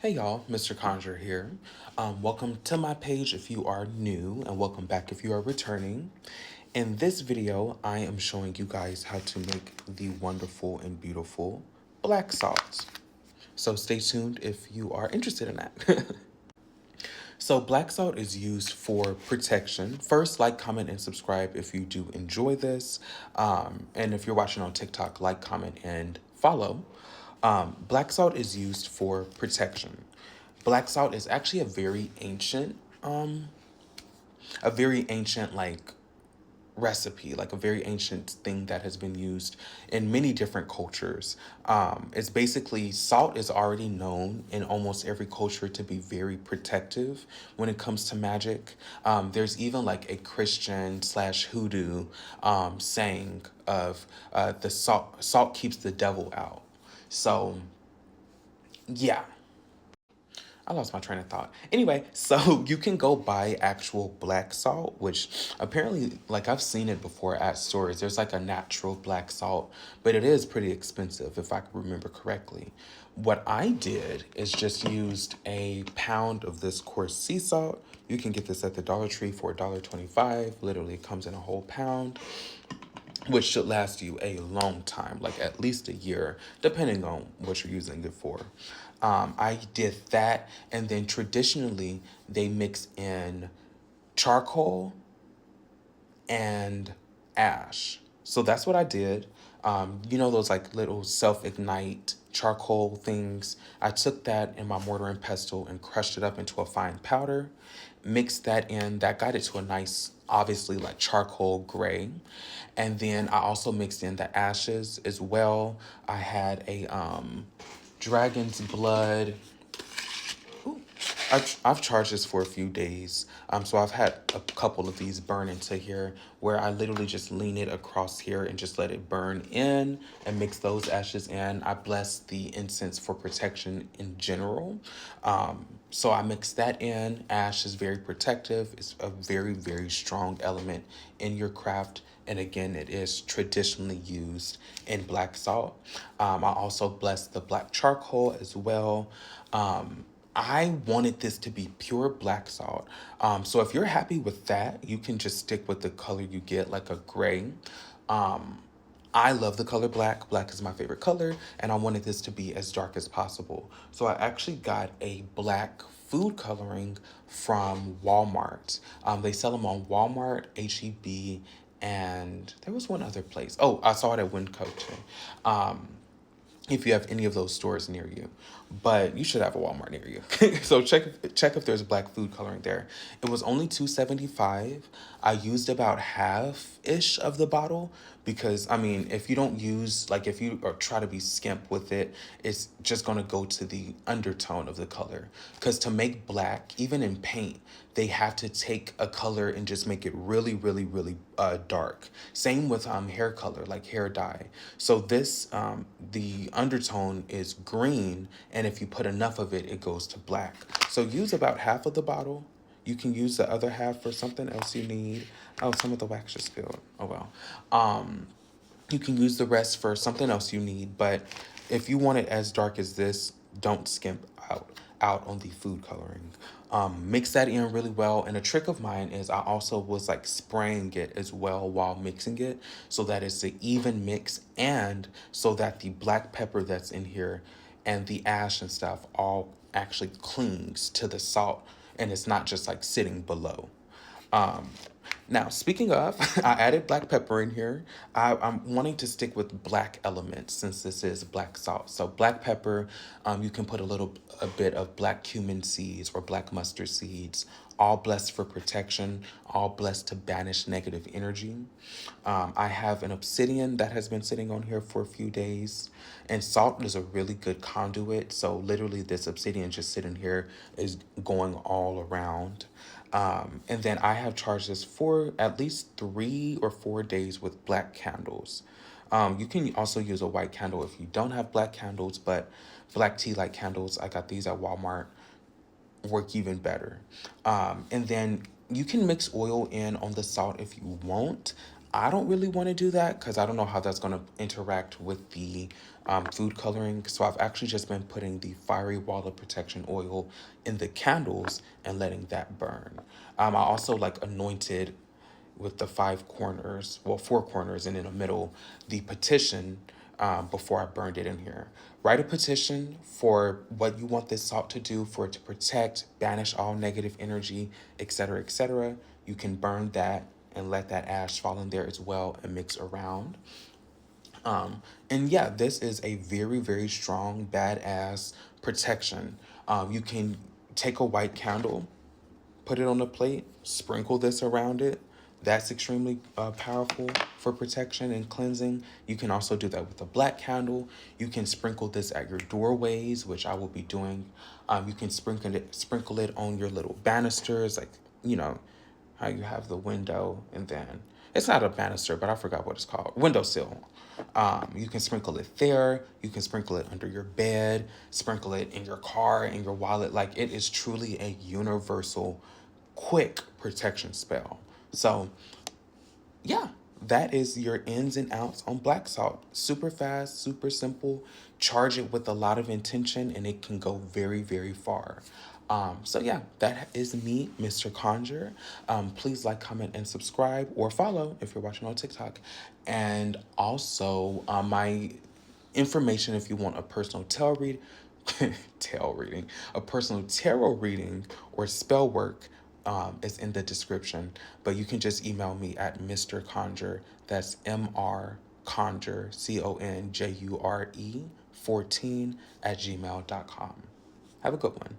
Hey y'all, Mr. Conjure here. Welcome to my page if you are new, and welcome back if you are returning. In this video, I am showing you guys how to make the wonderful and beautiful black salt. So stay tuned if you are interested in that. So black salt is used for protection. First, like, comment, and subscribe if you do enjoy this. And if you're watching on TikTok, like, comment, and follow. Black salt is used for protection. Black salt is actually a very ancient like recipe, like a very ancient thing that has been used in many different cultures. It's basically salt is already known in almost every culture to be very protective when it comes to magic. There's even like a Christian slash hoodoo saying of the salt keeps the devil out. So yeah, I lost my train of thought. Anyway, so you can go buy actual black salt, which apparently, like, I've seen it before at stores. There's like a natural black salt, but it is pretty expensive if I remember correctly. What I did is just used a pound of this coarse sea salt. You can get this at the Dollar Tree for $1.25. Literally, it comes in a whole pound, which should last you a long time, like at least a year, depending on what you're using it for. I did that, and then traditionally they mix in charcoal and ash. So that's what I did. You know those like little self-ignite charcoal things? I took that in my mortar and pestle and crushed it up into a fine powder, mixed that in. That got it to a nice, obviously like charcoal gray. And then I also mixed in the ashes as well. I had a dragon's blood. I've charged this for a few days. So I've had a couple of these burn into here where I literally just lean it across here and just let it burn in and mix those ashes in. I bless the incense for protection in general. So I mix that in. Ash is very protective. It's a very, very strong element in your craft. And again, it is traditionally used in black salt. I also bless the black charcoal as well. I wanted this to be pure black salt. So if you're happy with that, you can just stick with the color you get, like a gray. Um, I love the color black. Black is my favorite color, and I wanted this to be as dark as possible. So I actually got a black food coloring from Walmart. They sell them on Walmart, HEB, and there was one other place. Oh, I saw it at Winco too. Um, if you have any of those stores near you, but you should have a Walmart near you. So check if there's black food coloring there. It was only $2.75. I used about half ish of the bottle because I mean, if you don't use like if you or try to be skimp with it, it's just gonna go to the undertone of the color. Because to make black, even in paint, they have to take a color and just make it really, really, really dark. Same with hair color, like hair dye. So this the undertone is green, and if you put enough of it, it goes to black. So use about half of the bottle. You can use the other half for something else you need. Oh, some of the wax just spilled. Oh well. You can use the rest for something else you need, but if you want it as dark as this, don't skimp out on the food coloring. Mix that in really well. And a trick of mine is I also was like spraying it as well while mixing it so that it's an even mix and so that the black pepper that's in here and the ash and stuff all actually clings to the salt and it's not just like sitting below. Um, Now, speaking of, I added black pepper in here. I'm wanting to stick with black elements since this is black salt. So black pepper, you can put a bit of black cumin seeds or black mustard seeds, all blessed for protection, all blessed to banish negative energy. I have an obsidian that has been sitting on here for a few days, and salt is a really good conduit. So literally this obsidian just sitting here is going all around. And then I have charged this for at least 3 or 4 days with black candles. You can also use a white candle if you don't have black candles, but black tea light candles, I got these at Walmart, work even better. And then you can mix oil in on the salt if you want. I don't really want to do that because I don't know how that's going to interact with the food coloring. So I've actually just been putting the Fiery Wall of Protection oil in the candles and letting that burn. I also like anointed with the five corners, well, four corners, and in the middle, the petition before I burned it in here. Write a petition for what you want this salt to do for it to protect, banish all negative energy, etc., etc. You can burn that and let that ash fall in there as well and mix around. And yeah, this is a very, very strong, badass protection. You can take a white candle, put it on a plate, sprinkle this around it. That's extremely powerful for protection and cleansing. You can also do that with a black candle. You can sprinkle this at your doorways, which I will be doing. You can sprinkle it on your little banisters, like, you know, how you have the window and then it's not a banister, but I forgot what it's called. Windowsill. You can sprinkle it there. You can sprinkle it under your bed, sprinkle it in your car, in your wallet. Like, it is truly a universal, quick protection spell. So, yeah, that is your ins and outs on black salt. Super fast, super simple. Charge it with a lot of intention, and it can go very, very far. So yeah, that is me, Mr. Conjure. Please like, comment, and subscribe, or follow if you're watching on TikTok. And also, my information if you want a personal a personal tarot reading or spell work is in the description. But you can just email me at Mr. Conjure. That's MR Conjure, CONJURE 14 at gmail.com. Have a good one.